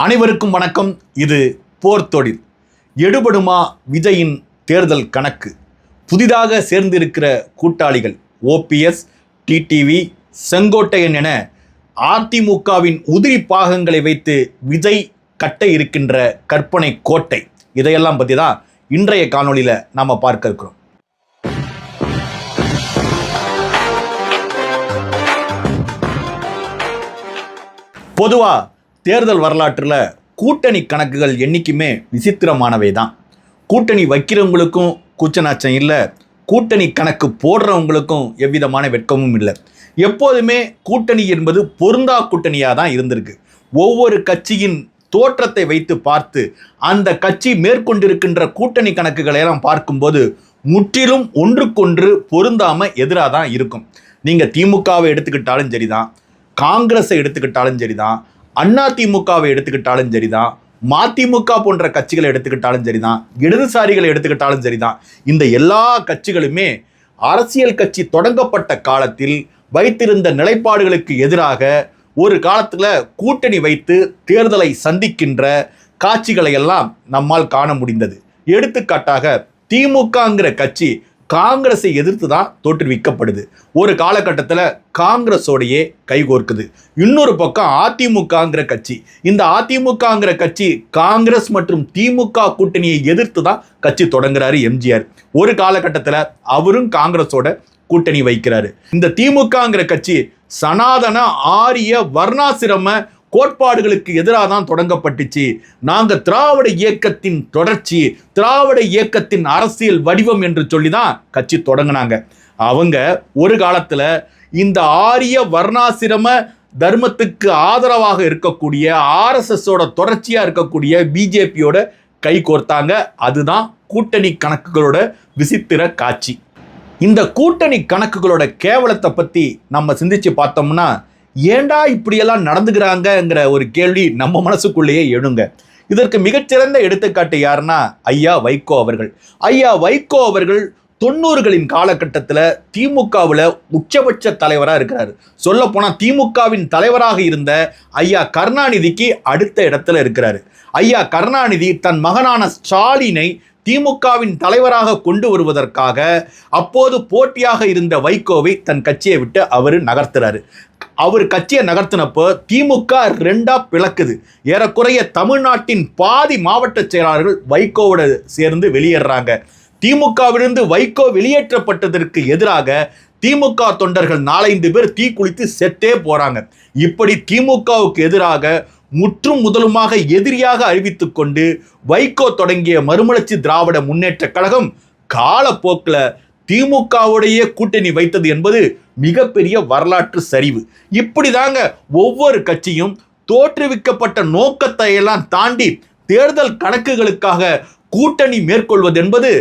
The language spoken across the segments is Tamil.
அனைவருக்கும் வணக்கம். இது போர் தொழில். எடுபடுமா விஜயின் தேர்தல் கணக்கு? புதிதாக சேர்ந்திருக்கிற கூட்டாளிகள் ஓபிஎஸ், டிடிவி, செங்கோட்டையன் என அதிமுகவின் உதிரி பாகங்களை வைத்து விஜய் கட்ட இருக்கின்ற கற்பனை கோட்டை, இதையெல்லாம் பற்றி தான் இன்றைய காணொலியில் நாம் பார்க்க இருக்கிறோம். பொதுவாக தேர்தல் வரலாற்றில் கூட்டணி கணக்குகள் என்றைக்குமே விசித்திரமானவை தான். கூட்டணி வைக்கிறவங்களுக்கும் கூச்சநாச்சம் இல்லை, கூட்டணி கணக்கு போடுறவங்களுக்கும் எவ்விதமான வெட்கமும் இல்லை. எப்போதுமே கூட்டணி என்பது பொருந்தா கூட்டணியாக தான் இருந்திருக்கு. ஒவ்வொரு கட்சியின் தோற்றத்தை வைத்து பார்த்து அந்த கட்சி மேற்கொண்டிருக்கின்ற கூட்டணி கணக்குகளை எல்லாம் பார்க்கும்போது முற்றிலும் ஒன்றுக்கொன்று பொருந்தாமல் எதிராக தான் இருக்கும். நீங்கள் திமுகவை எடுத்துக்கிட்டாலும் சரிதான், காங்கிரஸை எடுத்துக்கிட்டாலும் சரிதான், அதிமுகவை எடுத்துக்கிட்டாலும் சரிதான், மதிமுக போன்ற கட்சிகளை எடுத்துக்கிட்டாலும் சரிதான், இடதுசாரிகளை எடுத்துக்கிட்டாலும் சரிதான், இந்த எல்லா கட்சிகளுமே அரசியல் கட்சி தொடங்கப்பட்ட காலத்தில் வைத்திருந்த நிலைப்பாடுகளுக்கு எதிராக ஒரு காலத்தில் கூட்டணி வைத்து தேர்தலை சந்திக்கின்ற காட்சிகளை எல்லாம் நம்மால் காண முடிந்தது. எடுத்துக்காட்டாக திமுகங்கிற கட்சி காங்கிரஸை எதிர்த்து தான் தோற்றுவிக்கப்படுது. ஒரு காலகட்டத்தில் காங்கிரஸோடையே கைகோர்க்குது. இன்னொரு பக்கம் அதிமுகங்கிற கட்சி, இந்த அதிமுகங்கிற கட்சி காங்கிரஸ் மற்றும் திமுக கூட்டணியை எதிர்த்து தான் கட்சி தொடங்குறாரு எம்ஜிஆர். ஒரு காலகட்டத்தில் அவரும் காங்கிரஸோட கூட்டணி வைக்கிறாரு. இந்த திமுகங்கிற கட்சி சனாதன ஆரிய வர்ணாசிரம கோட்பாடுகளுக்கு எதிராக தான் தொடங்கப்பட்டுச்சு. நாங்கள் திராவிட இயக்கத்தின் தொடர்ச்சி, திராவிட இயக்கத்தின் அரசியல் வடிவம் என்று சொல்லி தான் கட்சி தொடங்கினாங்க. அவங்க ஒரு காலத்தில் இந்த ஆரிய வர்ணாசிரம தர்மத்துக்கு ஆதரவாக இருக்கக்கூடிய ஆர்எஸ்எஸோட தொடர்ச்சியாக இருக்கக்கூடிய பிஜேபியோட கை கோர்த்தாங்க. அதுதான் கூட்டணி கணக்குகளோட விசித்திர காட்சி. இந்த கூட்டணி கணக்குகளோட கேவலத்தை பற்றி நம்ம சிந்திச்சு பார்த்தோம்னா, ஏண்டா இப்படியெல்லாம் நடந்துக்கிறாங்கங்கிற ஒரு கேள்வி நம்ம மனசுக்குள்ளேயே எழுங்க. இதற்கு மிகச்சிறந்த எடுத்துக்காட்டு யாருன்னா ஐயா வைகோ அவர்கள். ஐயா வைகோ அவர்கள் 90களின் காலகட்டத்தில் திமுகவில் உச்சபட்ச தலைவராக இருக்கிறாரு. சொல்ல போனால் திமுகவின் தலைவராக இருந்த ஐயா கருணாநிதிக்கு அடுத்த இடத்துல இருக்கிறாரு. ஐயா கருணாநிதி தன் மகனான ஸ்டாலினை திமுகவின் தலைவராக கொண்டு வருவதற்காக அப்போது போட்டியாக இருந்த வைகோவை தன் கட்சியை விட்டு அவர் நகர்த்துறாரு. அவர் கட்சியை நகர்த்தினப்போ திமுக 2ஆ பிளக்குது. ஏறக்குறைய தமிழ்நாட்டின் பாதி மாவட்ட செயலாளர்கள் வைகோவோட சேர்ந்து வெளியேறாங்க. திமுகவிலிருந்து வைகோ வெளியேற்றப்பட்டதற்கு எதிராக திமுக தொண்டர்கள் 4-5 பேர் தீக்குளித்து செத்தே போறாங்க. இப்படி திமுகவுக்கு எதிராக முற்றும் முதலுமாக எதிரியாக அறிவித்துக் கொண்டு வைகோ தொடங்கிய மறுமலர்ச்சி திராவிட முன்னேற்ற கழகம் காலப்போக்கில் திமுகவுடைய கூட்டணி வைத்தது என்பது மிகப்பெரிய வரலாற்று சரிவு. இப்படிதாங்க ஒவ்வொரு கட்சியும் தோற்றுவிக்கப்பட்ட நோக்கத்தை எல்லாம் தாண்டி தேர்தல் கணக்குகளுக்காக கூட்டணி மேற்கொள்வது என்பது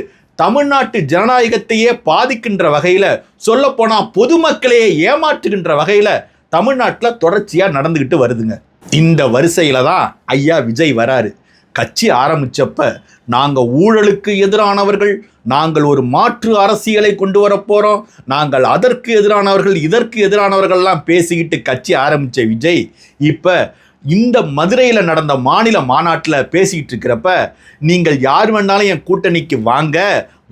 தமிழ்நாட்டு ஜனநாயகத்தையே பாதிக்கின்ற வகையில், சொல்ல போனால் பொதுமக்களையே ஏமாற்றுகின்ற வகையில் தமிழ்நாட்டில் தொடர்ச்சியாக நடந்துக்கிட்டு வருதுங்க. இந்த வரிசையில் தான் ஐயா விஜய் வராரு. கட்சி ஆரம்பிச்சப்ப நாங்கள் ஊழலுக்கு எதிரானவர்கள், நாங்கள் ஒரு மாற்று அரசியலை கொண்டு வர போகிறோம், நாங்கள் அதற்கு எதிரானவர்கள், இதற்கு எதிரானவர்கள்லாம் பேசிக்கிட்டு கட்சி ஆரம்பித்த விஜய் இப்போ இந்த மதுரையில் நடந்த மாநில மாநாட்டில் பேசிக்கிட்டு இருக்கிறப்ப, நீங்கள் யார் வேணாலும் என் கூட்டணிக்கு வாங்க,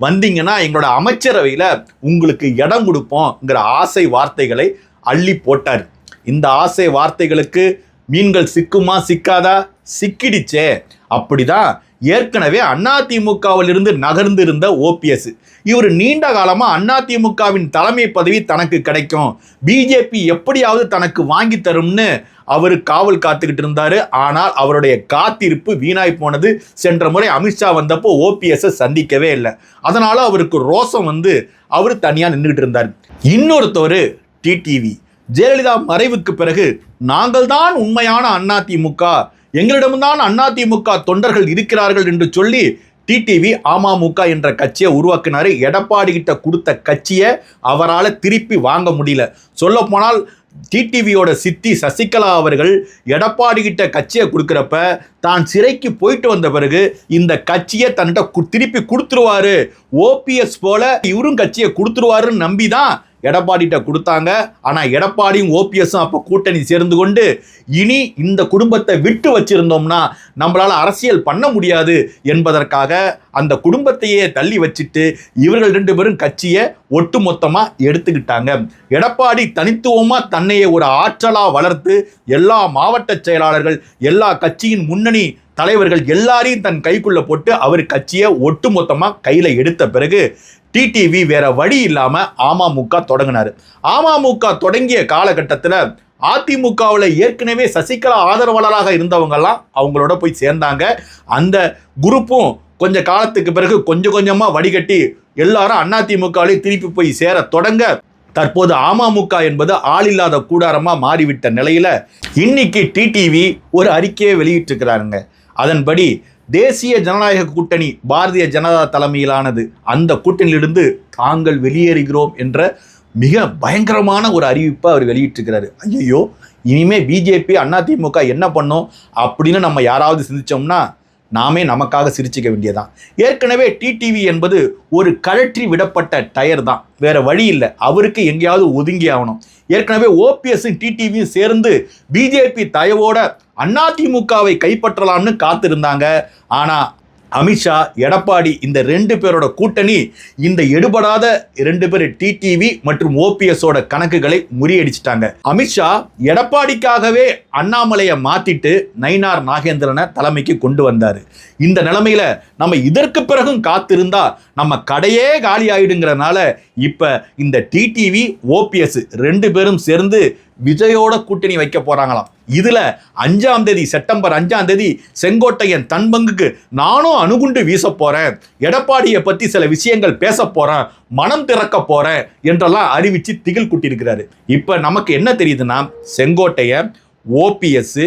வந்தீங்கன்னா எங்களோட அமைச்சரவையில் உங்களுக்கு இடம் கொடுப்போங்கிற ஆசை வார்த்தைகளை அள்ளி போட்டார். இந்த ஆசை வார்த்தைகளுக்கு மீன்கள் சிக்குமா சிக்காதா? சிக்கிடுச்சே. அப்படிதான் ஏற்கனவே அதிமுகவிலிருந்து நகர்ந்திருந்த ஓபிஎஸ், இவர் நீண்ட காலமாக அதிமுகவின் தலைமை பதவி தனக்கு கிடைக்கும், பிஜேபி எப்படியாவது தனக்கு வாங்கி தரும்னு அவர் காவல் காத்துக்கிட்டு இருந்தாரு. ஆனால் அவருடைய காத்திருப்பு வீணாய் போனது. சென்ற முறை அமித்ஷா வந்தப்போ ஓபிஎஸ்ஸை சந்திக்கவே இல்லை. அதனால அவருக்கு ரோசம் வந்து அவர் தனியாக நின்றுகிட்டு இருந்தார். இன்னொருத்தவர் டிடிவி. ஜெயலலிதா மறைவுக்கு பிறகு நாங்கள் தான் உண்மையான அதிமுக, எங்களிடம்தான் அதிமுக தொண்டர்கள் இருக்கிறார்கள் என்று சொல்லி டிடிவி அமமுக என்ற கட்சியை உருவாக்கினார். எடப்பாடி கிட்ட கொடுத்த கட்சியை அவரால் திருப்பி வாங்க முடியல. சொல்ல போனால் டிடிவியோட சித்தி சசிகலா அவர்கள் எடப்பாடி கிட்ட கட்சியை கொடுக்குறப்ப தான் சிறைக்கு போயிட்டு வந்த பிறகு இந்த கட்சியை தன்கிட்ட திருப்பி கொடுத்துருவாரு, ஓபிஎஸ் போல இவரும் கட்சியை கொடுத்துருவாருன்னு நம்பி தான் எடப்பாடிட்ட கொடுத்தாங்க. ஆனால் எடப்பாடியும் ஓபிஎஸும் அப்போ கூட்டணி சேர்ந்து கொண்டு இனி இந்த குடும்பத்தை விட்டு வச்சிருந்தோம்னா நம்மளால அரசியல் பண்ண முடியாது என்பதற்காக அந்த குடும்பத்தையே தள்ளி வச்சுட்டு இவர்கள் 2 பேரும் கட்சியை ஒட்டுமொத்தமாக எடுத்துக்கிட்டாங்க. எடப்பாடி தனித்துவமாக தன்னையே ஒரு ஆற்றலா வளர்த்து எல்லா மாவட்ட செயலாளர்கள், எல்லா கட்சியின் முன்னணி தலைவர்கள் எல்லாரையும் தன் கைக்குள்ள போட்டு அவர் கட்சியை ஒட்டுமொத்தமாக கையில் எடுத்த பிறகு டிடிவி வேற வழி இல்லாமல் அமமுக தொடங்கினார். அமமுக தொடங்கிய காலகட்டத்தில் அதிமுகவில் ஏற்கனவே சசிகலா ஆதரவாளராக இருந்தவங்கெல்லாம் அவங்களோட போய் சேர்ந்தாங்க. அந்த குரூப்பும் கொஞ்ச காலத்துக்கு பிறகு கொஞ்சம் கொஞ்சமாக வடிகட்டி எல்லாரும் அதிமுகவிலே திருப்பி போய் சேர தொடங்க தற்போது அமமுக என்பது ஆளில்லாத கூடாரமாக மாறிவிட்ட நிலையில இன்னைக்கு டிடிவி ஒரு அறிக்கையை வெளியிட்டிருக்கிறாருங்க. அதன்படி தேசிய ஜனநாயக கூட்டணி பாரதிய ஜனதா தலைமையிலானது அந்த கூட்டணியிலிருந்து தாங்கள் வெளியேறுகிறோம் என்ற மிக பயங்கரமான ஒரு அறிவிப்பை அவர் வெளியிட்டிருக்கிறாரு. ஐயோ, இனிமே பிஜேபி அதிமுக என்ன பண்ணோம் அப்படின்னு நம்ம யாராவது சிந்திச்சோம்னா நாமே நமக்காக சிரிச்சிக்க வேண்டியதான். ஏற்கனவே டிடிவி என்பது ஒரு கழற்றி விடப்பட்ட டயர் தான், வேற வழி இல்லை, அவருக்கு எங்கேயாவது ஒதுங்கி ஆகணும். ஏற்கனவே ஓபிஎஸும் டிடிவியும் சேர்ந்து பிஜேபி தயவோட அதிமுகவை கைப்பற்றலாம்னு காத்திருந்தாங்க. ஆனால் அமித்ஷா, எடப்பாடி இந்த 2 பேரோட கூட்டணி இந்த எடுபடாத 2 பேர் டிடிவி மற்றும் ஓபிஎஸோட கணக்குகளை முறியடிச்சிட்டாங்க. அமித்ஷா எடப்பாடிக்காகவே அண்ணாமலையை மாத்திட்டு நயினார் நாகேந்திரனை தலைமைக்கு கொண்டு வந்தார். இந்த நிலைமையில நம்ம இதற்கு பிறகும் காத்திருந்தா நம்ம கடையே காலி ஆயிடுங்கிறனால இப்ப இந்த டிடிவி ஓபிஎஸ் 2 பேரும் சேர்ந்து விஜயோட கூட்டணி வைக்க போறாங்களாம். இதுல 5ஆம் தேதி செப்டம்பர் 5ஆம் தேதி செங்கோட்டையன் தன் பங்குக்கு நானும் அணுகுண்டு வீச போறேன், எடப்பாடியை பத்தி சில விஷயங்கள் பேச போறேன், மனம் திறக்க போறேன் என்றெல்லாம் அறிவிச்சு திகில் கூட்டியிருக்கிறாரு. இப்ப நமக்கு என்ன தெரியுதுன்னா செங்கோட்டையன், ஓபிஎஸ்,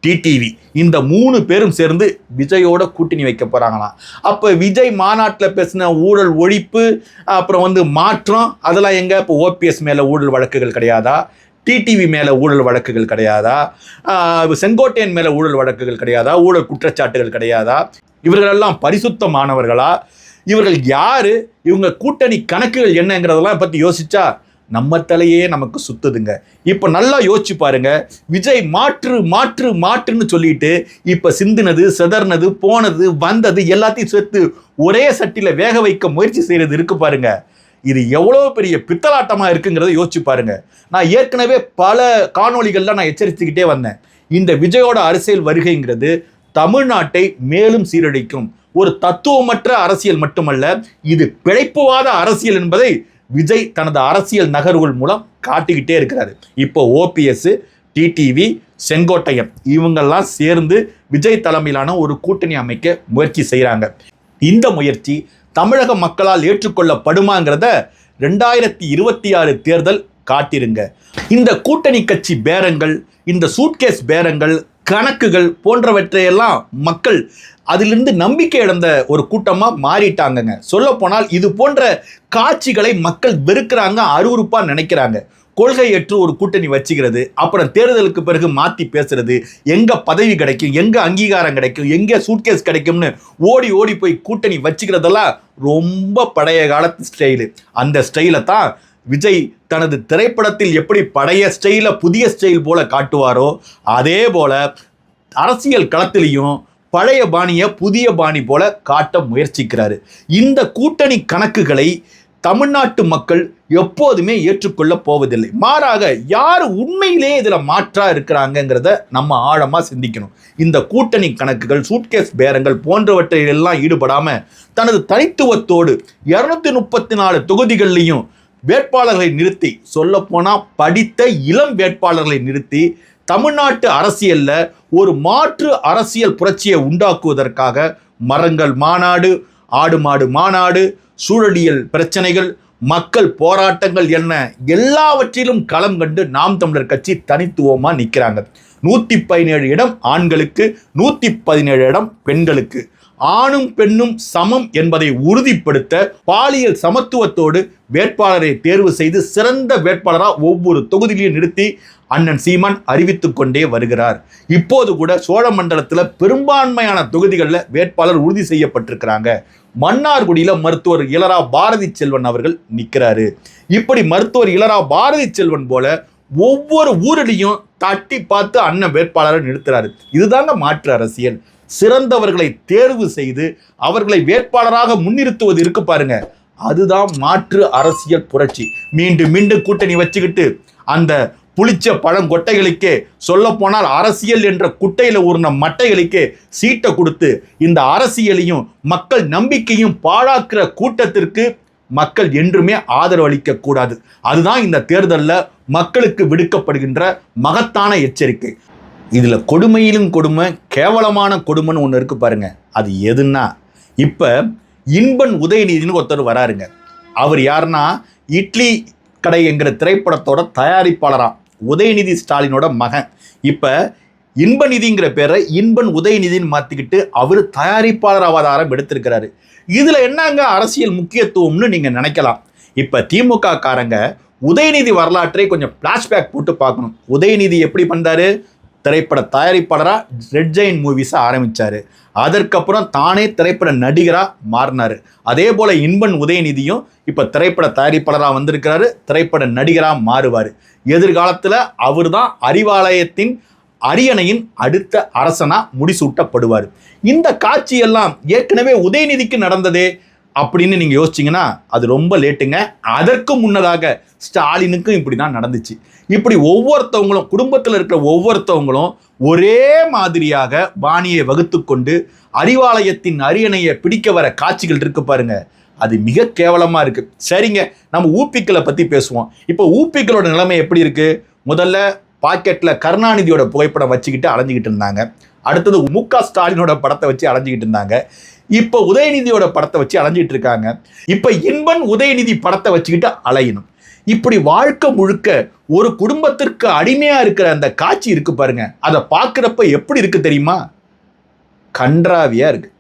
டிடிவி இந்த 3 பேரும் சேர்ந்து விஜயோட கூட்டணி வைக்க போறாங்களாம். அப்ப விஜய் மாநாட்டில் பேசின ஊழல் ஒழிப்பு, அப்புறம் மாற்றம், அதெல்லாம் எங்க? இப்போ ஓபிஎஸ் மேல ஊழல் வழக்குகள் கிடையாதா? டிடிவி மேலே ஊழல் வழக்குகள் கிடையாதா? செங்கோட்டையன் மேலே ஊழல் வழக்குகள் கிடையாதா? ஊழல் குற்றச்சாட்டுகள் கிடையாதா? இவர்களெல்லாம் பரிசுத்தமானவர்களா? இவர்கள் யாரு? இவங்க கூட்டணி கணக்குகள் என்னங்கிறதெல்லாம் பற்றி யோசிச்சா நம்ம தலையே நமக்கு சுத்துதுங்க. இப்போ நல்லா யோசிச்சு பாருங்க. விஜய் மாற்று மாற்று மாற்றுன்னு சொல்லிட்டு இப்போ சிந்தினது, செதர்னது, போனது, வந்தது எல்லாத்தையும் சேர்த்து ஒரே சட்டியில் வேக வைக்க முயற்சி செய்யறது இருக்கு பாருங்க. இது எவ்வளோ பெரிய பித்தலாட்டமாக இருக்குங்கிறத யோசிச்சு பாருங்க. நான் ஏற்கனவே பல காணொளிகள்ல நான் எச்சரித்துக்கிட்டே வந்தேன். இந்த விஜயோட அரசியல் வருகைங்கிறது தமிழ்நாட்டை மேலும் சீரழிக்கும் ஒரு தத்துவமற்ற அரசியல் மட்டுமல்ல, இது பிழைப்புவாத அரசியல் என்பதை விஜய் தனது அரசியல் நகர்வுகள் மூலம் காட்டிக்கிட்டே இருக்கிறாரு. இப்போ ஓபிஎஸ், டிடிவி, செங்கோட்டையன் இவங்கெல்லாம் சேர்ந்து விஜய் தலைமையிலான ஒரு கூட்டணி அமைக்க முயற்சி செய்கிறாங்க. இந்த முயற்சி தமிழக மக்களால் ஏற்றுக்கொள்ளப்படுமாங்கிறத 2026 தேர்தல் காட்டிருங்க. இந்த கூட்டணி கட்சி பேரங்கள், இந்த சூட்கேஸ் பேரங்கள், கணக்குகள் போன்றவற்றையெல்லாம் மக்கள் அதிலிருந்து நம்பிக்கை இழந்த ஒரு கூட்டமாக மாறிட்டாங்கங்க. சொல்ல போனால் இது போன்ற காட்சிகளை மக்கள் வெறுக்கிறாங்க, அருவருப்பாக நினைக்கிறாங்க. கொள்கை ஏற்று ஒரு கூட்டணி வச்சுக்கிறது, அப்புறம் தேர்தலுக்கு பிறகு மாற்றி பேசுறது, எங்கே பதவி கிடைக்கும், எங்கே அங்கீகாரம் கிடைக்கும், எங்கே சூட்கேஸ் கிடைக்கும்னு ஓடி ஓடி போய் கூட்டணி வச்சுக்கிறதெல்லாம் ரொம்ப பழைய காலத்து ஸ்டைலு. அந்த ஸ்டைலை தான் விஜய் தனது திரைப்படத்தில் எப்படி பழைய ஸ்டைலை புதிய ஸ்டைல் போல காட்டுவாரோ அதே போல அரசியல் களத்திலையும் பழைய பாணியை புதிய பாணி போல காட்ட முயற்சிக்கிறாரு. இந்த கூட்டணி கணக்குகளை தமிழ்நாட்டு மக்கள் எப்போதுமே ஏற்றுக்கொள்ள போவதில்லை. மாறாக யார் உண்மையிலே இதில் மாற்றா இருக்கிறாங்கிறத நம்ம ஆழமாக சிந்திக்கணும். இந்த கூட்டணி கணக்குகள், சூட்கேஸ் பேரங்கள் போன்றவற்றையெல்லாம் ஈடுபடாம தனது தனித்துவத்தோடு 234 தொகுதிகள்லையும் வேட்பாளர்களை நிறுத்தி, சொல்ல போனா படித்த இளம் வேட்பாளர்களை நிறுத்தி தமிழ்நாட்டு அரசியல்ல ஒரு மாற்று அரசியல் புரட்சியை உண்டாக்குவதற்காக மரங்கள் மாநாடு, ஆடு மாடு மாநாடு, சூழலியல் பிரச்சனைகள், மக்கள் போராட்டங்கள் என்ன எல்லாவற்றிலும் களம் கண்டு நாம் தமிழர் கட்சி தனித்துவமாக நிற்கிறாங்க. 117 இடம் ஆண்களுக்கு, 117 இடம் பெண்களுக்கு. ஆணும் பெண்ணும் சமம் என்பதை உறுதிப்படுத்த பாலியல் சமத்துவத்தோடு வேட்பாளரை தேர்வு செய்து சிறந்த வேட்பாளராக ஒவ்வொரு தொகுதியிலையும் நிறுத்தி அண்ணன் சீமான் அறிவித்துக் கொண்டே வருகிறார். இப்போது கூட சோழமண்டலத்தில் பெரும்பான்மையான தொகுதிகளில் வேட்பாளர் உறுதி செய்யப்பட்டிருக்கிறாங்க. மன்னார்குடியில மருத்துவர் இளரா பாரதி செல்வன் அவர்கள் நிற்கிறாரு. இப்படி மருத்துவர் இளரா பாரதி செல்வன் போல ஒவ்வொரு ஊரிலையும் தட்டி பார்த்து அண்ணன் வேட்பாளரை நிறுத்துறாரு. இதுதாங்க மாற்று அரசியல். சிறந்தவர்களை தேர்வு செய்து அவர்களை வேட்பாளராக முன்னிறுத்துவது இருக்கு பாருங்க, அதுதான் மாற்று அரசியல் புரட்சி. மீண்டும் மீண்டும் கூட்டணி வச்சுக்கிட்டு அந்த புளிச்ச பழங்கொட்டைகளுக்கே, சொல்ல போனால் அரசியல் என்ற குட்டையில ஊர்ன மட்டைகளுக்கே சீட்டை கொடுத்து இந்த அரசியலையும் மக்கள் நம்பிக்கையும் பாழாக்குற கூட்டத்திற்கு மக்கள் என்றுமே ஆதரவு அளிக்க கூடாது. அதுதான் இந்த தேர்தலில் மக்களுக்கு விடுக்கப்படுகின்ற மகத்தான எச்சரிக்கை. இதுல கொடுமையிலும் கொடுமை, கேவலமான கொடுமைன்னு ஒன்று இருக்கு பாருங்க. அது எதுன்னா, இப்ப இன்பன் உதயநிதினு ஒருத்தர் வராருங்க. அவர் யாருன்னா இட்லி கடை என்கிற திரைப்படத்தோட தயாரிப்பாளராம், உதயநிதி ஸ்டாலினோட மகன். இப்ப இன்பநிதிங்கிற பேரை இன்பன் உதயநிதின்னு மாத்திக்கிட்டு அவர் தயாரிப்பாளர் அவதாரம் எடுத்திருக்கிறாரு. இதுல என்னங்க அரசியல் முக்கியத்துவம்னு நீங்க நினைக்கலாம். இப்ப திமுக காரங்க உதயநிதி வரலாற்றை கொஞ்சம் பிளாஷ்பேக் போட்டு பார்க்கணும். உதயநிதி எப்படி பண்றாரு? திரைப்பட தயாரிப்பாளராக ரெட் ஜெயின் மூவிஸை ஆரம்பித்தார். அதற்கப்புறம் தானே திரைப்பட நடிகராக மாறினார். அதே போல் இன்பன் உதயநிதியும் இப்போ திரைப்பட தயாரிப்பாளராக வந்திருக்கிறாரு, திரைப்பட நடிகராக மாறுவார். எதிர்காலத்தில் அவர் தான் அறிவாலயத்தின் அரியணையின் அடுத்த அரசனாக முடிசூட்டப்படுவார். இந்த காட்சியெல்லாம் ஏற்கனவே உதயநிதிக்கு நடந்ததே அப்படின்னு நீங்கள் யோசிச்சிங்கன்னா அது ரொம்ப லேட்டுங்க. அதற்கு முன்னதாக ஸ்டாலினுக்கும் இப்படி தான் நடந்துச்சு. இப்படி ஒவ்வொருத்தவங்களும், குடும்பத்தில் இருக்கிற ஒவ்வொருத்தவங்களும் ஒரே மாதிரியாக பாணியை வகுத்து கொண்டு அறிவாலயத்தின் அரியணையை பிடிக்க வர காட்சிகள் இருக்கு பாருங்க, அது மிக கேவலமாக இருக்கு. சரிங்க, நம்ம ஊப்பிக்களை பற்றி பேசுவோம். இப்போ ஊப்பிக்களோட நிலைமை எப்படி இருக்கு? முதல்ல பாக்கெட்டில் கருணாநிதியோட புகைப்படம் வச்சுக்கிட்டு அலைஞ்சிக்கிட்டு இருந்தாங்க. அடுத்தது மு.க. ஸ்டாலினோட படத்தை வச்சு அலைஞ்சிக்கிட்டு இருந்தாங்க. இப்போ உதயநிதியோட படத்தை வச்சு அலைஞ்சிட்டு இருக்காங்க. இப்போ இன்பன் உதயநிதி படத்தை வச்சுக்கிட்டு அலையணும். இப்படி வாழ்க்கை முழுக்க ஒரு குடும்பத்திற்கு அடிமையா இருக்கிற அந்த காட்சி இருக்கு பாருங்க, அதை பார்க்குறப்ப எப்படி இருக்கு தெரியுமா? கன்றாவியா இருக்கு.